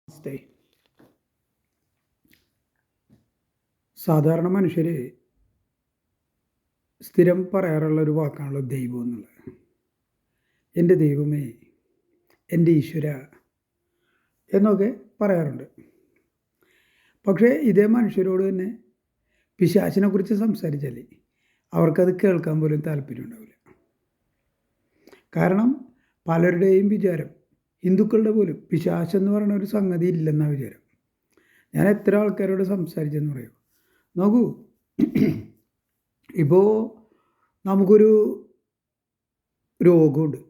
Stay സാധാരണ മനുഷ്യർ സ്ഥിരം പറയാറുള്ള ഒരു വാക്കാണല്ലോ ദൈവം എന്നുള്ളത്. എൻ്റെ ദൈവമേ, എൻ്റെ ഈശ്വര എന്നൊക്കെ പറയാറുണ്ട്. പക്ഷേ ഇതേ മനുഷ്യരോട് തന്നെ പിശാചിനെ കുറിച്ച് സംസാരിച്ചാൽ അവർക്കത് കേൾക്കാൻ പോലും താല്പര്യം ഉണ്ടാവില്ല. കാരണം പലരുടെയും വിചാരം, ഹിന്ദുക്കളുടെ പോലും പിശാചെന്ന് പറയുന്ന ഒരു സംഗതി ഇല്ലെന്നാണ് വിചാരം. ഞാൻ എത്ര ആൾക്കാരോട് സംസാരിച്ചെന്ന് പറയും. നോക്കൂ, ഇപ്പോൾ നമുക്കൊരു രോഗമുണ്ട്.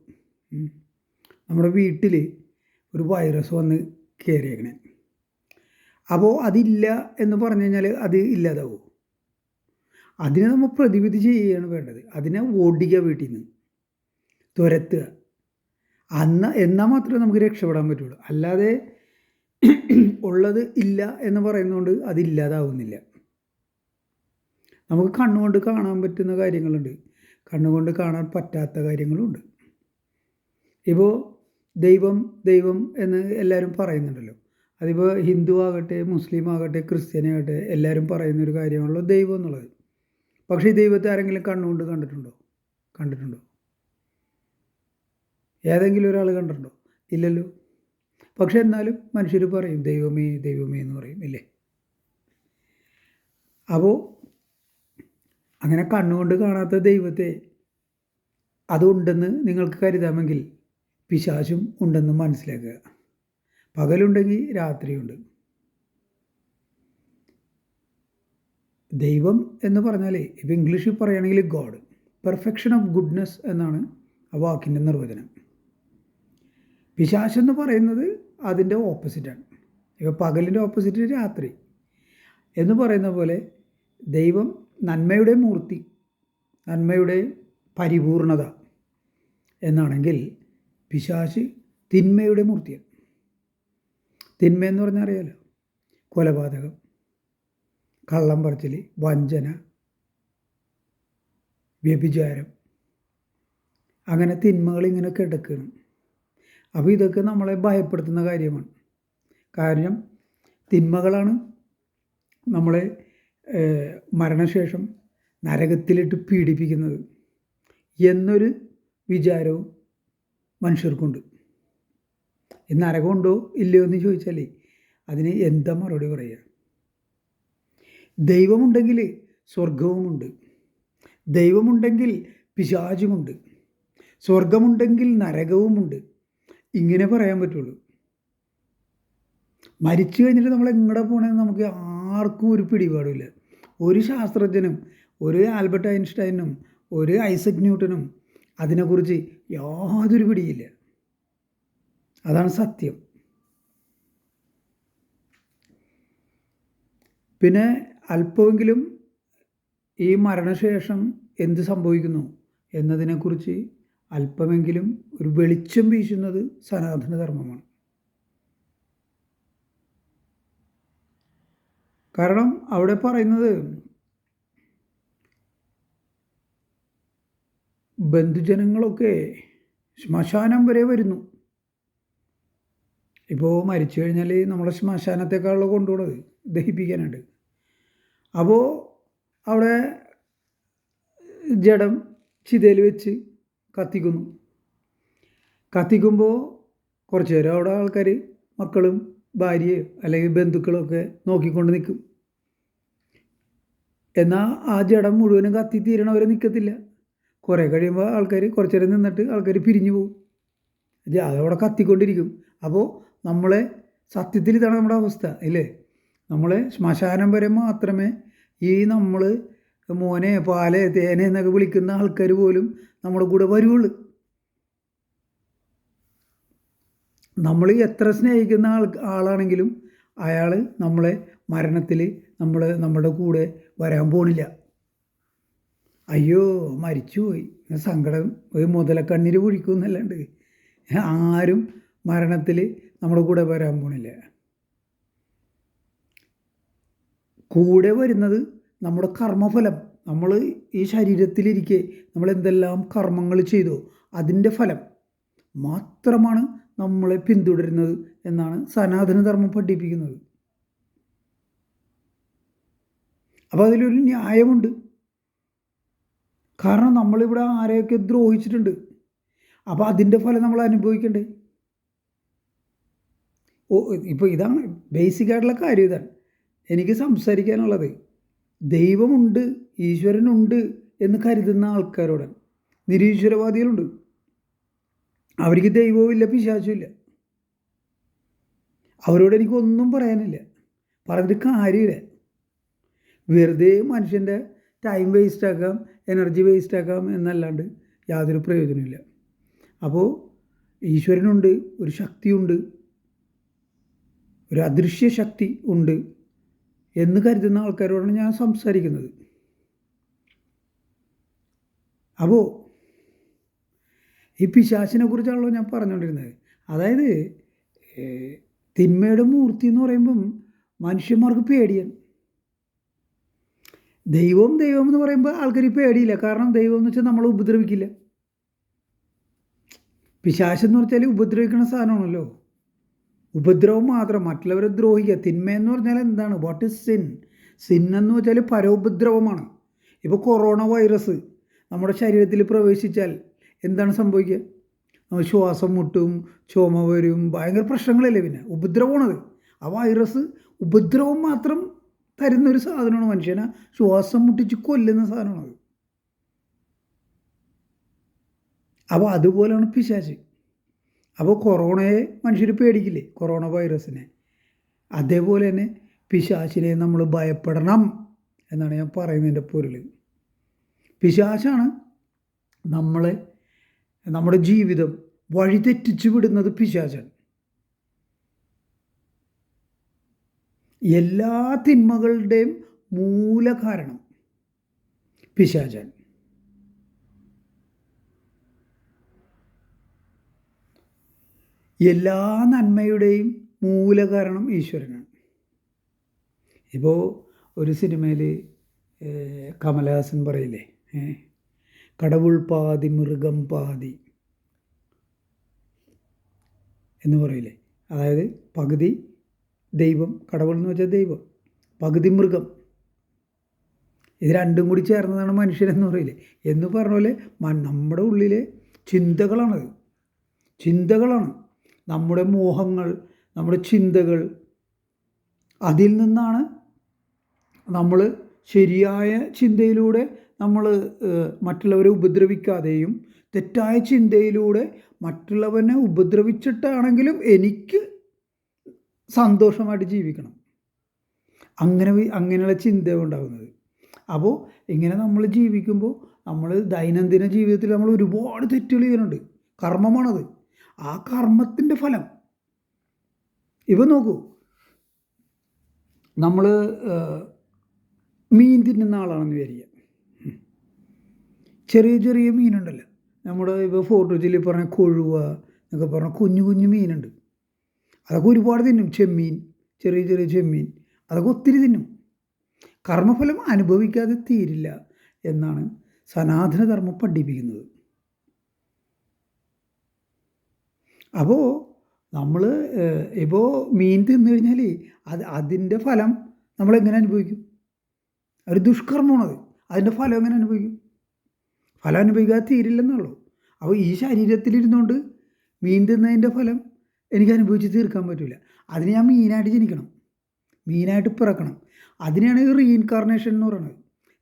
നമ്മുടെ വീട്ടിൽ ഒരു വൈറസ് വന്ന് കയറിയേക്കണേ. അപ്പോൾ അതില്ല എന്ന് പറഞ്ഞു കഴിഞ്ഞാൽ അത് ഇല്ലാതാവും. അതിനെ നമ്മൾ പ്രതിവിധി ചെയ്യുകയാണ് വേണ്ടത്. അതിനെ ഓടിക്കുക, വീട്ടിൽ നിന്ന് തുരത്തുക. എന്നാൽ മാത്രമേ നമുക്ക് രക്ഷപ്പെടാൻ പറ്റുള്ളൂ. അല്ലാതെ ഉള്ളത് ഇല്ല എന്ന് പറയുന്നതുകൊണ്ട് അതില്ലാതാവുന്നില്ല. നമുക്ക് കണ്ണുകൊണ്ട് കാണാൻ പറ്റുന്ന കാര്യങ്ങളുണ്ട്, കണ്ണുകൊണ്ട് കാണാൻ പറ്റാത്ത കാര്യങ്ങളുണ്ട്. ഇപ്പോൾ ദൈവം ദൈവം എന്ന് എല്ലാവരും പറയുന്നുണ്ടല്ലോ. അതിപ്പോൾ ഹിന്ദു ആകട്ടെ, മുസ്ലിം ആകട്ടെ, ക്രിസ്ത്യാനിയാകട്ടെ, എല്ലാവരും പറയുന്നൊരു കാര്യമാണല്ലോ ദൈവം എന്നുള്ളത്. പക്ഷേ ഈ ദൈവത്തെ ആരെങ്കിലും കണ്ണുകൊണ്ട് കണ്ടിട്ടുണ്ടോ? ഏതെങ്കിലും ഒരാൾ കണ്ടിട്ടുണ്ടോ? ഇല്ലല്ലോ. പക്ഷെ എന്നാലും മനുഷ്യർ പറയും ദൈവമേ ദൈവമേ എന്ന് പറയും, ഇല്ലേ? അപ്പോൾ അങ്ങനെ കണ്ണുകൊണ്ട് കാണാത്ത ദൈവത്തെ അതുണ്ടെന്ന് നിങ്ങൾക്ക് കരുതാമെങ്കിൽ പിശാചും ഉണ്ടെന്ന് മനസ്സിലാക്കുക. പകലുണ്ടെങ്കിൽ രാത്രിയുണ്ട്. ദൈവം എന്ന് പറഞ്ഞാൽ ഇപ്പോൾ ഇംഗ്ലീഷിൽ പറയുകയാണെങ്കിൽ ഗോഡ്, പെർഫെക്ഷൻ ഓഫ് ഗുഡ്നെസ് എന്നാണ് ആ വാക്കിൻ്റെ നിർവചനം. പിശാചെന്ന് പറയുന്നത് അതിൻ്റെ ഓപ്പോസിറ്റാണ്. ഇപ്പോൾ പകലിൻ്റെ ഓപ്പോസിറ്റ് രാത്രി എന്ന് പറയുന്ന പോലെ ദൈവം നന്മയുടെ മൂർത്തി, നന്മയുടെ പരിപൂർണത എന്നാണെങ്കിൽ പിശാച് തിന്മയുടെ മൂർത്തിയാണ്. തിന്മയെന്ന് പറഞ്ഞാൽ അറിയാലോ, കൊലപാതകം, കള്ളം പറച്ചിൽ, വഞ്ചന, വ്യഭിചാരം, അങ്ങനെ തിന്മകൾ ഇങ്ങനെ കിടക്കണം. അപ്പോൾ ഇതൊക്കെ നമ്മളെ ഭയപ്പെടുത്തുന്ന കാര്യമാണ്. കാരണം തിന്മകളാണ് നമ്മളെ മരണശേഷം നരകത്തിലിട്ട് പീഡിപ്പിക്കുന്നത് എന്നൊരു വിചാരവും മനുഷ്യർക്കുണ്ട്. ഈ നരകമുണ്ടോ ഇല്ലയോ എന്ന് ചോദിച്ചാൽ അതിന് എന്താ മറുപടി പറയുക? ദൈവമുണ്ടെങ്കിൽ സ്വർഗവുമുണ്ട്, ദൈവമുണ്ടെങ്കിൽ പിശാചുമുണ്ട്, സ്വർഗമുണ്ടെങ്കിൽ നരകവുമുണ്ട്. ഇങ്ങനെ പറയാൻ പറ്റുള്ളൂ. മരിച്ചു കഴിഞ്ഞിട്ട് നമ്മൾ എങ്ങടെ പോകണമെന്ന് നമുക്ക് ആർക്കും ഒരു പിടിപാടില്ല. ഒരു ശാസ്ത്രജ്ഞനും, ഒരു ആൽബർട്ട് ഐൻസ്റ്റൈനും, ഒരു ഐസക് ന്യൂട്ടനും അതിനെക്കുറിച്ച് യാതൊരു പിടിയില്ല. അതാണ് സത്യം. പിന്നെ അല്പമെങ്കിലും ഈ മരണശേഷം എന്ത് സംഭവിക്കുന്നു എന്നതിനെക്കുറിച്ച് അല്പമെങ്കിലും ഒരു വെളിച്ചം വീശുന്നത് സനാതനധർമ്മമാണ്. കാരണം അവിടെ പറയുന്നത് ബന്ധുജനങ്ങളൊക്കെ ശ്മശാനം വരെ വരുന്നു. ഇപ്പോൾ മരിച്ചു കഴിഞ്ഞാൽ നമ്മളെ ശ്മശാനത്തെക്കാളുള്ള കൊണ്ടുപോകുന്നത് ദഹിപ്പിക്കാനുണ്ട്. അപ്പോൾ അവിടെ ജഡം ചിതയിൽ വെച്ച് കത്തിക്കുമ്പോൾ കുറച്ച് നേരം അവിടെ ആൾക്കാർ, മക്കളും ഭാര്യയോ അല്ലെങ്കിൽ ബന്ധുക്കളൊക്കെ നോക്കിക്കൊണ്ട് നിൽക്കും. എന്നാൽ ആ ജഡം മുഴുവനും കത്തിത്തീരണവരെ നിൽക്കത്തില്ല. കുറേ കഴിയുമ്പോൾ ആൾക്കാർ കുറച്ച് നേരം നിന്നിട്ട് ആൾക്കാർ പിരിഞ്ഞു പോകും. അതവിടെ കത്തിക്കൊണ്ടിരിക്കും. അപ്പോൾ നമ്മളെ സത്യത്തിൽ ഇതാണ് നമ്മുടെ അവസ്ഥ, ഇല്ലേ? നമ്മളെ ശ്മശാനം വരെ മാത്രമേ ഈ നമ്മൾ മോനെ പാലെ തേനെ എന്നൊക്കെ വിളിക്കുന്ന ആൾക്കാർ പോലും നമ്മുടെ കൂടെ വരുള്ളൂ. നമ്മൾ എത്ര സ്നേഹിക്കുന്ന ആളാണെങ്കിലും അയാൾ നമ്മളെ മരണത്തിൽ നമ്മുടെ കൂടെ വരാൻ പോണില്ല. അയ്യോ മരിച്ചുപോയി, സങ്കടം ഒരു മുതലക്കണ്ണീര് പൊഴിക്കുമെന്നല്ലാണ്ട് ആരും മരണത്തിൽ നമ്മുടെ കൂടെ വരാൻ പോണില്ല. കൂടെ വരുന്നത് നമ്മുടെ കർമ്മഫലം. നമ്മൾ ഈ ശരീരത്തിലിരിക്കെ നമ്മൾ എന്തെല്ലാം കർമ്മങ്ങൾ ചെയ്തോ അതിൻ്റെ ഫലം മാത്രമാണ് നമ്മളെ പിന്തുടരുന്നത് എന്നാണ് സനാതനധർമ്മം പഠിപ്പിക്കുന്നത്. അപ്പോൾ അതിലൊരു ന്യായമുണ്ട്. കാരണം നമ്മളിവിടെ ആരെയൊക്കെ ദ്രോഹിച്ചിട്ടുണ്ട്. അപ്പോൾ അതിൻ്റെ ഫലം നമ്മൾ അനുഭവിക്കണ്ടേ? ഇപ്പോൾ ഇതാണ് ബേസിക്കായിട്ടുള്ള കാര്യം. ഇതാണ് എനിക്ക് സംസാരിക്കാനുള്ളത്. ദൈവമുണ്ട്, ഈശ്വരനുണ്ട് എന്ന് കരുതുന്ന ആൾക്കാരോട്, നിരീശ്വരവാദികളുണ്ട്. അവർക്ക് ദൈവവും ഇല്ല, പിശാചുമില്ല. അവരോട് എനിക്കൊന്നും പറയാനില്ല, പറഞ്ഞിട്ട് കാര്യമില്ല. വെറുതെ മനുഷ്യൻ്റെ ടൈം വേസ്റ്റാക്കാം, എനർജി വേസ്റ്റാക്കാം എന്നല്ലാണ്ട് യാതൊരു പ്രയോജനമില്ല. അപ്പോൾ ഈശ്വരനുണ്ട്, ഒരു ശക്തിയുണ്ട്, ഒരു അദൃശ്യ ശക്തി ഉണ്ട് എന്ന് കരുതുന്ന ആൾക്കാരോടാണ് ഞാൻ സംസാരിക്കുന്നത്. അപ്പോൾ ഈ പിശാചിനെ കുറിച്ചാണല്ലോ ഞാൻ പറഞ്ഞുകൊണ്ടിരുന്നത്. അതായത് തിന്മയുടെ മൂർത്തി എന്ന് പറയുമ്പം മനുഷ്യന്മാർക്ക് പേടിയാണ്. ദൈവം എന്ന് പറയുമ്പോൾ ആൾക്കാർ പേടിയില്ല. കാരണം ദൈവം എന്ന് വെച്ചാൽ നമ്മളെ ഉപദ്രവിക്കില്ല. പിശാചെന്ന് വെച്ചാൽ ഉപദ്രവിക്കുന്ന സാധനമാണല്ലോ. ഉപദ്രവം മാത്രം, മറ്റുള്ളവരെ ദ്രോഹിക്കുക. തിന്മയെന്ന് പറഞ്ഞാൽ എന്താണ്? What is sin? സിൻ എന്ന് വെച്ചാൽ പരോപദ്രവമാണ്. ഇപ്പോൾ കൊറോണ വൈറസ് നമ്മുടെ ശരീരത്തിൽ പ്രവേശിച്ചാൽ എന്താണ് സംഭവിക്കുക? നമ്മൾ ശ്വാസം മുട്ടും, ചുമ വരും, ഭയങ്കര പ്രശ്നങ്ങളല്ലേ. പിന്നെ ഉപദ്രവമാണത്. ആ വൈറസ് ഉപദ്രവം മാത്രം തരുന്നൊരു സാധനമാണ്. മനുഷ്യനെ ശ്വാസം മുട്ടിച്ച് കൊല്ലുന്ന സാധനമാണത്. അപ്പോൾ അതുപോലെയാണ് പിശാച്. അപ്പോൾ കൊറോണയെ മനുഷ്യർ പേടിക്കില്ലേ, കൊറോണ വൈറസിനെ? അതേപോലെ തന്നെ പിശാചിനെ നമ്മൾ ഭയപ്പെടണം എന്നാണ് ഞാൻ പറയുന്നതിൻ്റെ പൊരുൾ. പിശാചാണ് നമ്മുടെ ജീവിതം വഴിതെറ്റിച്ച് വിടുന്നത്. പിശാചാണ് എല്ലാ തിന്മകളുടെയും മൂലകാരണം. പിശാചാണ്. എല്ലാ നന്മയുടെയും മൂലകാരണം ഈശ്വരനാണ്. ഇപ്പോൾ ഒരു സിനിമയിൽ കമലഹാസൻ പറയില്ലേ, കടവുൾ പാതി മൃഗം പാതി എന്ന് പറയില്ലേ. അതായത് പകുതി ദൈവം, കടവുൾ എന്ന് വെച്ചാൽ ദൈവം, പകുതി മൃഗം. ഇത് രണ്ടും കൂടി ചേർന്നതാണ് മനുഷ്യരെന്ന് പറയില്ലേ. എന്ന് പറഞ്ഞ പോലെ നമ്മുടെ ഉള്ളിലെ ചിന്തകളാണത്. ചിന്തകളാണ് നമ്മുടെ മോഹങ്ങൾ, നമ്മുടെ ചിന്തകൾ. അതിൽ നിന്നാണ് നമ്മൾ ശരിയായ ചിന്തയിലൂടെ നമ്മൾ മറ്റുള്ളവരെ ഉപദ്രവിക്കാതെയും, തെറ്റായ ചിന്തയിലൂടെ മറ്റുള്ളവനെ ഉപദ്രവിച്ചിട്ടാണെങ്കിലും എനിക്ക് സന്തോഷമായിട്ട് ജീവിക്കണം, അങ്ങനെയുള്ള ചിന്ത ഉണ്ടാകുന്നത്. അപ്പോൾ ഇങ്ങനെ നമ്മൾ ജീവിക്കുമ്പോൾ നമ്മൾ ദൈനംദിന ജീവിതത്തിൽ നമ്മൾ ഒരുപാട് തെറ്റുകൾ ചെയ്യുന്നുണ്ട്. കർമ്മമാണത്. ആ കർമ്മത്തിൻ്റെ ഫലം ഇപ്പം നോക്കൂ. നമ്മൾ മീൻ തിന്നുന്ന ആളാണെന്ന് വിചാരിക്കുക. ചെറിയ ചെറിയ മീനുണ്ടല്ലോ, നമ്മുടെ ഇപ്പോൾ ഫോർട്ട് കൊച്ചിയിൽ പറഞ്ഞ കൊഴുവ എന്നൊക്കെ പറഞ്ഞ കുഞ്ഞു കുഞ്ഞു മീനുണ്ട്. അതൊക്കെ ഒരുപാട് തിന്നും. ചെമ്മീൻ, ചെറിയ ചെറിയ ചെമ്മീൻ, അതൊക്കെ ഒത്തിരി തിന്നും. കർമ്മഫലം അനുഭവിക്കാതെ തീരില്ല എന്നാണ് സനാതനധർമ്മം പഠിപ്പിക്കുന്നത്. അപ്പോൾ നമ്മൾ ഇപ്പോൾ മീൻ തിന്നു കഴിഞ്ഞാൽ അതിൻ്റെ ഫലം നമ്മളെങ്ങനെ അനുഭവിക്കും? ഒരു ദുഷ്കർമ്മമാണത്. അതിൻ്റെ ഫലം എങ്ങനെ അനുഭവിക്കും? ഫലം അനുഭവിക്കാതെ തീരില്ലെന്നുള്ളൂ. അപ്പോൾ ഈ ശരീരത്തിലിരുന്നുകൊണ്ട് മീൻ തിന്നതിൻ്റെ ഫലം എനിക്ക് അനുഭവിച്ച് തീർക്കാൻ പറ്റില്ല. അതിന് ഞാൻ മീനായിട്ട് ജനിക്കണം, മീനായിട്ട് പിറക്കണം. അതിനെയാണ് ഈ റീഇൻകാർണേഷൻ എന്ന് പറയുന്നത്.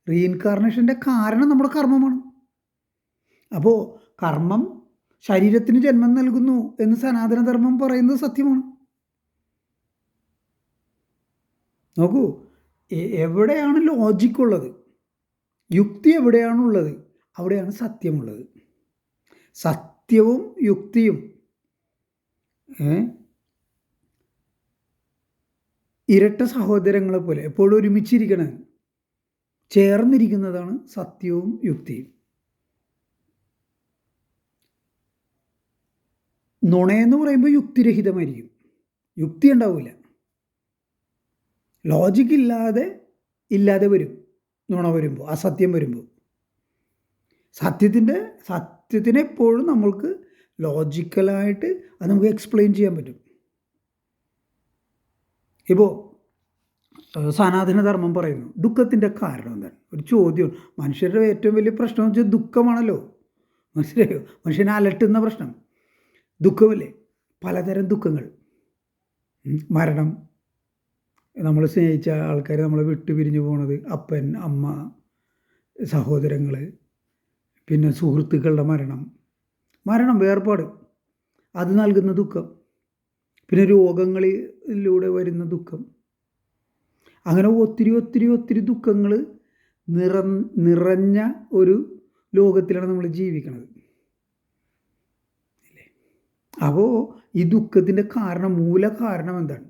റീഇൻകാർണേഷൻ്റെ കാരണം നമ്മുടെ കർമ്മമാണ്. അപ്പോൾ കർമ്മം ശരീരത്തിന് ജന്മം നൽകുന്നു എന്ന് സനാതനധർമ്മം പറയുന്നത് സത്യമാണ്. നോക്കൂ, എവിടെയാണ് ലോജിക്കുള്ളത്, യുക്തി എവിടെയാണുള്ളത്, അവിടെയാണ് സത്യമുള്ളത്. സത്യവും യുക്തിയും ഇരട്ട സഹോദരങ്ങളെ പോലെ എപ്പോഴും ഒരുമിച്ചിരിക്കണം, ചേർന്നിരിക്കുന്നതാണ് സത്യവും യുക്തിയും. നുണയെന്ന് പറയുമ്പോൾ യുക്തിരഹിതമായിരിക്കും, യുക്തി ഉണ്ടാവില്ല. ലോജിക്ക് ഇല്ലാതെ വരും നുണ വരുമ്പോൾ, അസത്യം വരുമ്പോൾ. സത്യത്തിനെപ്പോഴും നമ്മൾക്ക് ലോജിക്കലായിട്ട് അത് നമുക്ക് എക്സ്പ്ലെയിൻ ചെയ്യാൻ പറ്റും. ഇപ്പോൾ സനാതനധർമ്മം പറയുന്നു ദുഃഖത്തിൻ്റെ കാരണം എന്താണ്. ഒരു ചോദ്യം, മനുഷ്യരുടെ ഏറ്റവും വലിയ പ്രശ്നം എന്ന് വെച്ചാൽ ദുഃഖമാണല്ലോ. മനസ്സിലായോ? മനുഷ്യനെ അലട്ടുന്ന പ്രശ്നം ദുഃഖമല്ലേ. പലതരം ദുഃഖങ്ങൾ, മരണം, നമ്മൾ സ്നേഹിച്ച ആൾക്കാർ നമ്മളെ വിട്ടു പിരിഞ്ഞു പോണത്, അപ്പൻ അമ്മ സഹോദരങ്ങൾ, പിന്നെ സുഹൃത്തുക്കളുടെ മരണം വേർപാട്, അത് നൽകുന്ന ദുഃഖം, പിന്നെ രോഗങ്ങളിലൂടെ വരുന്ന ദുഃഖം. അങ്ങനെ ഒത്തിരി ഒത്തിരി ഒത്തിരി ദുഃഖങ്ങൾ നിറഞ്ഞ ഒരു ലോകത്തിലാണ് നമ്മൾ ജീവിക്കുന്നത് അല്ലേ. അപ്പോൾ ഈ ദുഃഖത്തിൻ്റെ മൂല കാരണം എന്താണ്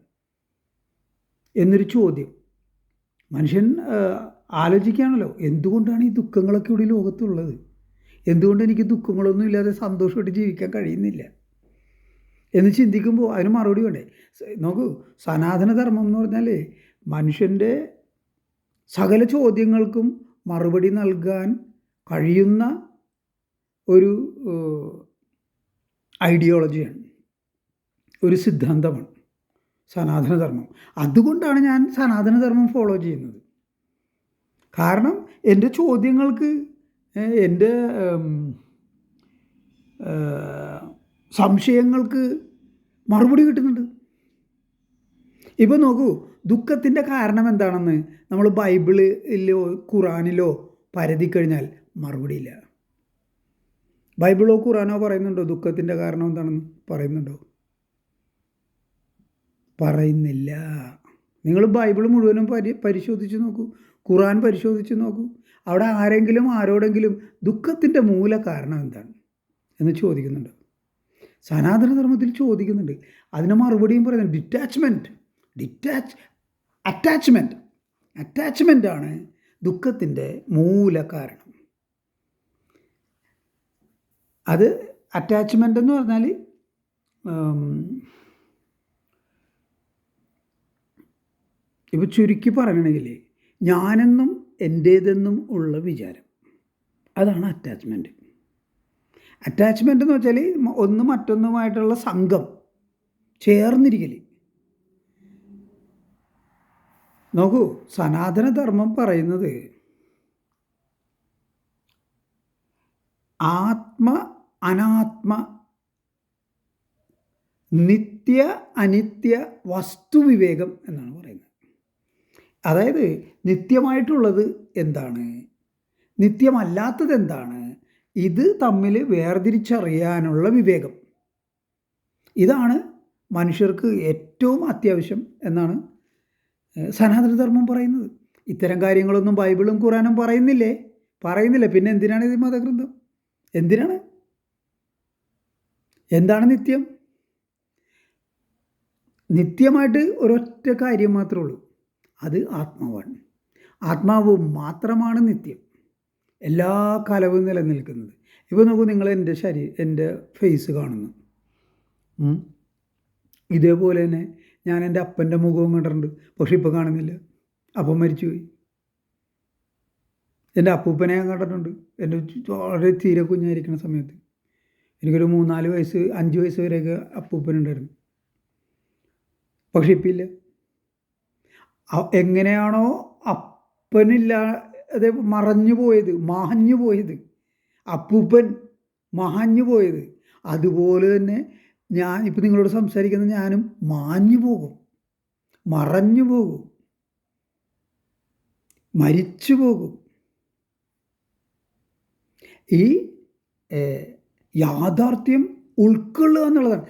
എന്നൊരു ചോദ്യം മനുഷ്യൻ ആലോചിക്കുകയാണല്ലോ. എന്തുകൊണ്ടാണ് ഈ ദുഃഖങ്ങളൊക്കെ ഇവിടെ ലോകത്തുള്ളത്? എന്തുകൊണ്ട് എനിക്ക് ദുഃഖങ്ങളൊന്നും ഇല്ലാതെ സന്തോഷമായിട്ട് ജീവിക്കാൻ കഴിയുന്നില്ല എന്ന് ചിന്തിക്കുമ്പോൾ അതിന് മറുപടി വേണ്ടേ? നോക്കൂ, സനാതനധർമ്മം എന്ന് പറഞ്ഞാൽ മനുഷ്യൻ്റെ സകല ചോദ്യങ്ങൾക്കും മറുപടി നൽകാൻ കഴിയുന്ന ഒരു ഐഡിയോളജിയാണ്, ഒരു സിദ്ധാന്തമാണ് സനാതനധർമ്മം. അതുകൊണ്ടാണ് ഞാൻ സനാതനധർമ്മം ഫോളോ ചെയ്യുന്നത്. കാരണം എൻ്റെ ചോദ്യങ്ങൾക്ക്, എൻ്റെ സംശയങ്ങൾക്ക് മറുപടി കിട്ടുന്നുണ്ട്. ഇപ്പോൾ നോക്കൂ, ദുഃഖത്തിൻ്റെ കാരണം എന്താണെന്ന് നമ്മൾ ബൈബിളിലോ ഖുറാനിലോ പരതി കഴിഞ്ഞാൽ മറുപടിയില്ല. ബൈബിളോ ഖുറാനോ പറയുന്നുണ്ടോ ദുഃഖത്തിൻ്റെ കാരണം എന്താണെന്ന്? പറയുന്നുണ്ടോ? പറയുന്നില്ല. നിങ്ങൾ ബൈബിൾ മുഴുവനും പരിശോധിച്ച് നോക്കൂ, ഖുറാൻ പരിശോധിച്ച് നോക്കൂ. അവിടെ ആരെങ്കിലും ആരോടെങ്കിലും ദുഃഖത്തിൻ്റെ മൂല കാരണം എന്താണ് എന്ന് ചോദിക്കുന്നുണ്ട്? സനാതനധർമ്മത്തിൽ ചോദിക്കുന്നുണ്ട്. അതിന് മറുപടിയും പറയുന്നുണ്ട്. അറ്റാച്ച്മെൻ്റാണ് ദുഃഖത്തിൻ്റെ മൂല കാരണം. അത് അറ്റാച്ച്മെൻ്റ് എന്ന് പറഞ്ഞാൽ ഇപ്പോൾ ചുരുക്കി പറയണമെങ്കിൽ ഞാനെന്നും എൻ്റേതെന്നും ഉള്ള വിചാരം, അതാണ് അറ്റാച്ച്മെൻറ്റ്. അറ്റാച്ച്മെൻ്റ് എന്ന് വെച്ചാൽ ഒന്ന് മറ്റൊന്നുമായിട്ടുള്ള സംഘം, ചേർന്നിരിക്കൽ. നോക്കൂ, സനാതനധർമ്മം പറയുന്നത് ആത്മ അനാത്മ നിത്യ അനിത്യ വസ്തുവിവേകം എന്നാണ് പറയുന്നത്. അതായത് നിത്യമായിട്ടുള്ളത് എന്താണ്, നിത്യമല്ലാത്തത് എന്താണ്, ഇത് തമ്മിൽ വേർതിരിച്ചറിയാനുള്ള വിവേകം. ഇതാണ് മനുഷ്യർക്ക് ഏറ്റവും അത്യാവശ്യം എന്നാണ് സനാതനധർമ്മം പറയുന്നത്. ഇത്തരം കാര്യങ്ങളൊന്നും ബൈബിളും ഖുറാനും പറയുന്നില്ല. പിന്നെ എന്തിനാണ് ഇത് മതഗ്രന്ഥം? എന്താണ് നിത്യം? നിത്യമായിട്ട് ഒരൊറ്റ കാര്യം മാത്രമേ ഉള്ളൂ, അത് ആത്മാവാണ്. ആത്മാവ് മാത്രമാണ് നിത്യം, എല്ലാ കാലവും നിലനിൽക്കുന്നത്. ഇപ്പോൾ നോക്കൂ, നിങ്ങൾ എൻ്റെ ഫേസ് കാണുന്നു. ഇതേപോലെ തന്നെ ഞാൻ എൻ്റെ അപ്പൻ്റെ മുഖവും കണ്ടിട്ടുണ്ട്, പക്ഷെ ഇപ്പോൾ കാണുന്നില്ല. അപ്പം മരിച്ചുപോയി. എൻ്റെ അപ്പൂപ്പനെ ഞാൻ കണ്ടിട്ടുണ്ട്, എൻ്റെ വളരെ തീരെ കുഞ്ഞായിരിക്കുന്ന സമയത്ത്. എനിക്കൊരു 3-4 വയസ്സ് 5 വയസ്സ് വരെയൊക്കെ അപ്പൂപ്പനുണ്ടായിരുന്നു, പക്ഷെ ഇപ്പം ഇല്ല. എങ്ങനെയാണോ അപ്പനില്ലാതെ മാഞ്ഞു പോയത്, അപ്പൂപ്പൻ മാഞ്ഞു പോയത്, അതുപോലെ തന്നെ ഞാൻ ഇപ്പം നിങ്ങളോട് സംസാരിക്കുന്ന ഞാനും മാഞ്ഞു പോകും, മറഞ്ഞു പോകും, മരിച്ചു പോകും. ഈ യാഥാർത്ഥ്യം ഉൾക്കൊള്ളുക എന്നുള്ളതാണ്.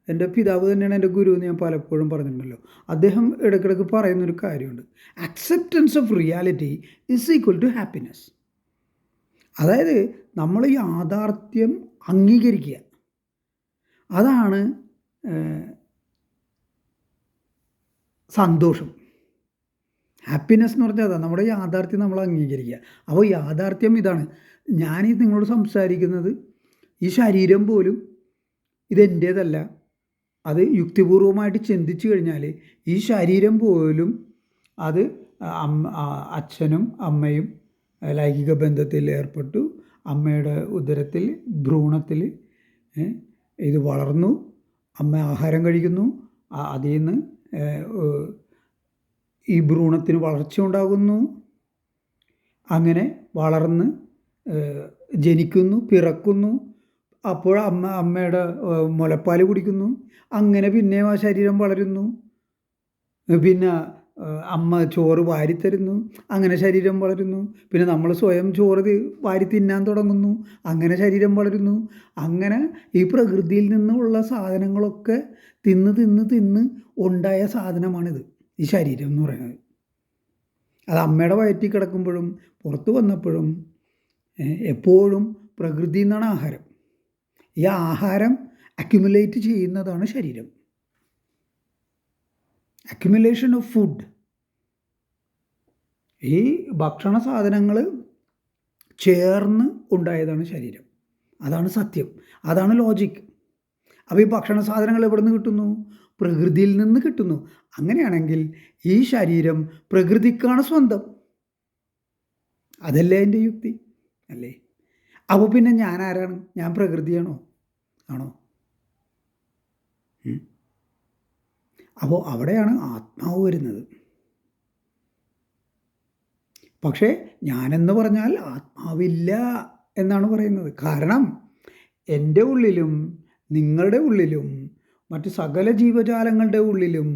എൻ്റെ പിതാവ് തന്നെയാണ് എൻ്റെ ഗുരു എന്ന് ഞാൻ പലപ്പോഴും പറഞ്ഞിട്ടുണ്ടല്ലോ. അദ്ദേഹം ഇടയ്ക്കിടയ്ക്ക് പറയുന്നൊരു കാര്യമുണ്ട്, acceptance of reality is equal to happiness. അതായത് നമ്മൾ യാഥാർത്ഥ്യം അംഗീകരിക്കുക, അതാണ് സന്തോഷം. ഹാപ്പിനെസ് എന്ന് പറഞ്ഞാൽ അതാണ് നമ്മുടെ യാഥാർത്ഥ്യം നമ്മൾ അംഗീകരിക്കുക. അപ്പോൾ യാഥാർത്ഥ്യം ഇതാണ്. ഞാനീ നിങ്ങളോട് സംസാരിക്കുന്നത്, ഈ ശരീരം പോലും ഇതെൻ്റേതല്ല. അത് യുക്തിപൂർവമായിട്ട് ചിന്തിച്ചു കഴിഞ്ഞാൽ ഈ ശരീരം പോലും അത് അച്ഛനും അമ്മയും ലൈംഗിക ബന്ധത്തിൽ ഏർപ്പെട്ടു, അമ്മയുടെ ഉദരത്തിൽ ഭ്രൂണത്തിൽ ഇത് വളർന്നു, അമ്മ ആഹാരം കഴിക്കുന്നു, അതിൽ നിന്ന് ഈ ഭ്രൂണത്തിന് വളർച്ച ഉണ്ടാകുന്നു, അങ്ങനെ വളർന്ന് ജനിക്കുന്നു, പിറക്കുന്നു. അപ്പോൾ അമ്മയുടെ മുലപ്പാൽ കുടിക്കുന്നു. അങ്ങനെ പിന്നെയും ആ ശരീരം വളരുന്നു. പിന്നെ അമ്മ ചോറ് വാരിത്തരുന്നു, അങ്ങനെ ശരീരം വളരുന്നു. പിന്നെ നമ്മൾ സ്വയം ചോറ് വാരി തിന്നാൻ തുടങ്ങുന്നു, അങ്ങനെ ശരീരം വളരുന്നു. അങ്ങനെ ഈ പ്രകൃതിയിൽ നിന്നുള്ള സാധനങ്ങളൊക്കെ തിന്ന് തിന്ന് തിന്ന് ഉണ്ടായ സാധനമാണിത്, ഈ ശരീരം എന്ന് പറയുന്നത്. അത് അമ്മയുടെ വയറ്റിൽ കിടക്കുമ്പോഴും പുറത്ത് വന്നപ്പോഴും എപ്പോഴും പ്രകൃതിയിൽ നിന്നാണ് ആഹാരം. ഈ ആഹാരം അക്യുമുലേറ്റ് ചെയ്യുന്നതാണ് ശരീരം. Accumulation of food. ഈ ഭക്ഷണ സാധനങ്ങൾ ചേർന്ന് ഉണ്ടായതാണ് ശരീരം. അതാണ് സത്യം, അതാണ് ലോജിക്ക്. അപ്പോൾ ഈ ഭക്ഷണ സാധനങ്ങൾ എവിടെ നിന്ന് കിട്ടുന്നു? പ്രകൃതിയിൽ നിന്ന് കിട്ടുന്നു. അങ്ങനെയാണെങ്കിൽ ഈ ശരീരം പ്രകൃതിക്കാണ് സ്വന്തം. അതല്ലേ എൻ്റെ യുക്തി, അല്ലേ? അപ്പോൾ പിന്നെ ഞാൻ ആരാണ്? ഞാൻ പ്രകൃതിയാണോ? ആണോ? അപ്പോൾ അവിടെയാണ് ആത്മാവ് വരുന്നത്. പക്ഷേ ഞാനെന്ന് പറഞ്ഞാൽ ആത്മാവില്ല എന്നാണ് പറയുന്നത്. കാരണം എൻ്റെ ഉള്ളിലും നിങ്ങളുടെ ഉള്ളിലും മറ്റ് സകല ജീവജാലങ്ങളുടെ ഉള്ളിലും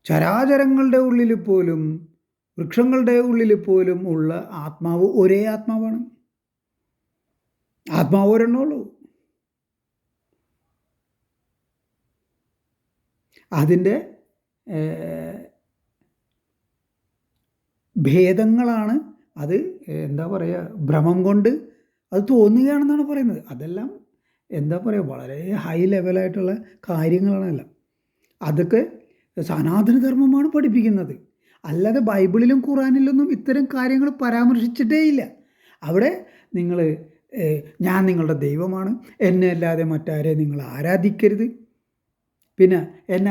ചരാചരങ്ങളുടെ ഉള്ളിൽ പോലും വൃക്ഷങ്ങളുടെ ഉള്ളിൽ പോലും ഉള്ള ആത്മാവ് ഒരേ ആത്മാവാണ്. ആത്മാവ് ഒരെണ്ണമുള്ളൂ. അതിൻ്റെ ഭേദങ്ങളാണ് അത്. എന്താ പറയുക, ഭ്രമം കൊണ്ട് അത് തോന്നുകയാണെന്നാണ് പറയുന്നത്. അതെല്ലാം എന്താ പറയുക, വളരെ ഹൈ ലെവലായിട്ടുള്ള കാര്യങ്ങളാണെല്ലാം. അതൊക്കെ സനാതനധർമ്മമാണ് പഠിപ്പിക്കുന്നത്. അല്ലാതെ ബൈബിളിലും ഖുറാനിലൊന്നും ഇത്തരം കാര്യങ്ങൾ പരാമർശിച്ചിട്ടേ ഇല്ല. അവിടെ നിങ്ങൾ ഞാൻ നിങ്ങളുടെ ദൈവമാണ്, എന്നെ അല്ലാതെ മറ്റാരെ നിങ്ങൾ ആരാധിക്കരുത്, പിന്നെ എന്നെ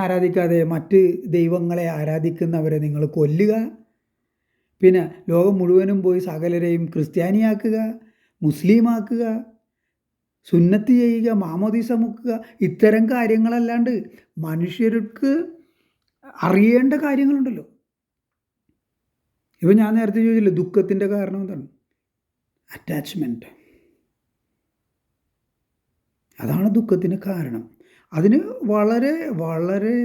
ആരാധിക്കാതെ മറ്റ് ദൈവങ്ങളെ ആരാധിക്കുന്നവരെ നിങ്ങൾ കൊല്ലുക, പിന്നെ ലോകം മുഴുവനും പോയി സകലരെയും ക്രിസ്ത്യാനിയാക്കുക, മുസ്ലിമാക്കുക, സുന്നത്ത് ചെയ്യുക, മാമോദീസ മുക്കുക, ഇത്തരം കാര്യങ്ങളല്ലാണ്ട് മനുഷ്യർക്ക് അറിയേണ്ട കാര്യങ്ങളുണ്ടല്ലോ. ഇപ്പം ഞാൻ നേരത്തെ ചോദിച്ചില്ലേ, ദുഃഖത്തിൻ്റെ കാരണം എന്താണ്? അറ്റാച്ച്മെൻറ്റ്. അതാണ് ദുഃഖത്തിന് കാരണം. അതിന് വളരെ വളരെ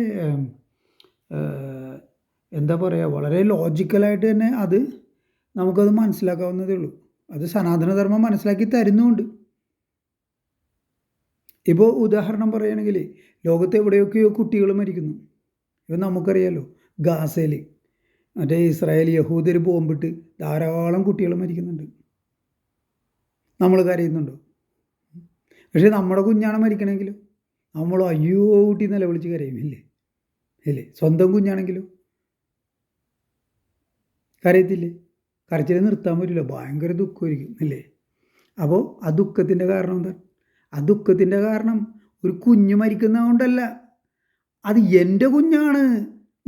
എന്താ പറയുക, വളരെ ലോജിക്കലായിട്ട് തന്നെ അത് നമുക്കത് മനസ്സിലാക്കാവുന്നതേ ഉള്ളൂ. അത് സനാതനധർമ്മം മനസ്സിലാക്കി തരുന്നുമുണ്ട്. ഇപ്പോൾ ഉദാഹരണം പറയുകയാണെങ്കിൽ ലോകത്ത് എവിടെയൊക്കെയോ കുട്ടികൾ മരിക്കുന്നു. ഇപ്പം നമുക്കറിയാമല്ലോ, ഗാസയിൽ മറ്റേ ഇസ്രായേൽ യഹൂദർ ബോംബിട്ട് ധാരാളം കുട്ടികൾ മരിക്കുന്നുണ്ട്. നമ്മൾ കരയുന്നുണ്ടോ? പക്ഷേ നമ്മുടെ കുഞ്ഞാണ് മരിക്കണമെങ്കിലും നമ്മൾ അയ്യോ കുട്ടി നിലവിളിച്ച് കരയുമില്ലേ? ഇല്ലേ? സ്വന്തം കുഞ്ഞാണെങ്കിലും കരയത്തില്ലേ? കരച്ചിൽ നിർത്താൻ പറ്റില്ല, ഭയങ്കര ദുഃഖമായിരിക്കും, ഇല്ലേ? അപ്പോൾ ആ ദുഃഖത്തിൻ്റെ കാരണം എന്താ? ആ ദുഃഖത്തിൻ്റെ കാരണം ഒരു കുഞ്ഞ് മരിക്കുന്നത് കൊണ്ടല്ല, അത് എൻ്റെ കുഞ്ഞാണ്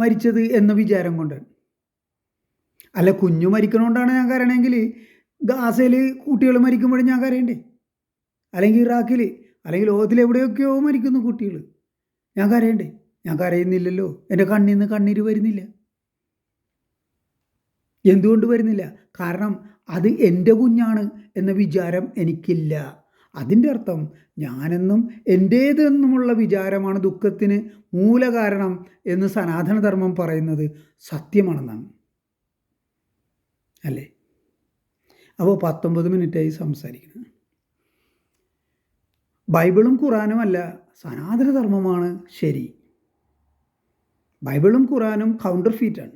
മരിച്ചത് എന്ന വിചാരം കൊണ്ടാണ്. അല്ല, കുഞ്ഞു മരിക്കണോണ്ടാണ് ഞാൻ കരണമെങ്കിൽ ഗാസയിൽ കുട്ടികൾ മരിക്കുമ്പോഴും ഞാൻ കരയണ്ടേ? അല്ലെങ്കിൽ ഇറാഖിൽ, അല്ലെങ്കിൽ ലോകത്തിൽ എവിടെയൊക്കെയോ മരിക്കുന്നു കുട്ടികൾ, ഞാൻ കരയണ്ടേ? ഞാൻ കരയുന്നില്ലല്ലോ, എൻ്റെ കണ്ണിൽ നിന്ന് കണ്ണീര് വരുന്നില്ല. എന്തുകൊണ്ട് വരുന്നില്ല? കാരണം അത് എൻ്റെ കുഞ്ഞാണ് എന്ന വിചാരം എനിക്കില്ല. അതിൻ്റെ അർത്ഥം ഞാനെന്നും എൻ്റേതെന്നുമുള്ള വിചാരമാണ് ദുഃഖത്തിന് മൂലകാരണം എന്ന് സനാതനധർമ്മം പറയുന്നത് സത്യമാണെന്നാണ്, അല്ലേ? അപ്പോൾ 19 മിനിറ്റായി സംസാരിക്കുന്നത്. ബൈബിളും ഖുറാനുമല്ല, സനാതനധർമ്മമാണ് ശരി. ബൈബിളും ഖുറാനും കൗണ്ടർ ഫീറ്റാണ്,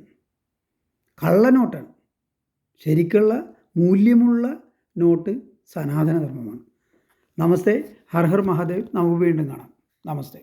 കള്ളനോട്ടാണ്. ശരിക്കുള്ള മൂല്യമുള്ള നോട്ട് സനാതനധർമ്മമാണ്. നമസ്തേ, ഹർ ഹർ മഹാദേവ്. നമുക്ക് വീണ്ടും കാണാം. നമസ്തേ.